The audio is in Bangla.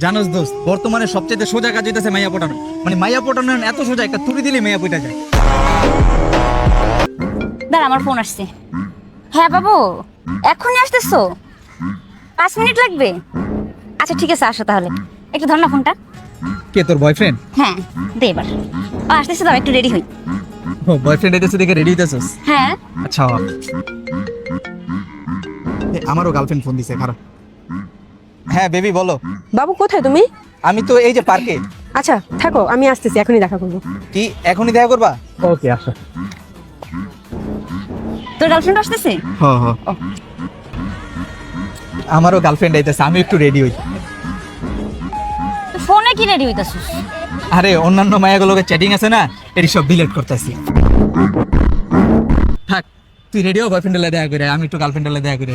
জানোস দোস্ত, বর্তমানে সবচেয়ে সোজা কাজ হইতেছে মাইয়া পটানো। মানে মাইয়া পটানো এত সোজা, একটা তুড়ি দিলে মাইয়া পইটা যায়। দাঁড়া, আমার ফোন আসছে। হ্যাঁ বাবু, এখনই আসতেছো? 5 মিনিট লাগবে? আচ্ছা ঠিক আছে, আসো তাহলে। একটু ধর না ফোনটা। কে তোর বয়ফ্রেন্ড? হ্যাঁ, দে এবার। ও আসতেছে, দাও একটু রেডি হই। ও বয়ফ্রেন্ড আইতেছে দেখে রেডি হইতেছস? হ্যাঁ। আচ্ছা, আমারও গার্লফ্রেন্ড ফোন দিছে, খারাপ। হ্যাঁ বেবি বলো। বাবু কোথায় তুমি? আমি তো এই যে পার্কে। আচ্ছা থাকো, আমি আসতেছি, এখনই দেখা করবো। কি এখনই দেখা করবা? ওকে আসো। তোর গার্লফ্রেন্ড আসতেছে? হ্যাঁ হ্যাঁ, আমারও গার্লফ্রেন্ড আইতেছে, আমি একটু রেডি হই। ফোনে কি রেডি হইতাছিস? আরে অন্যান্য মায়াগুলোকে চ্যাটিং আছে না, এর সব ডিলিট করতেছি। থাক, তুই রেডিও বয়ফ্রেন্ডের দেখা করে, আমি একটু গার্লফ্রেন্ডের দেখা করে।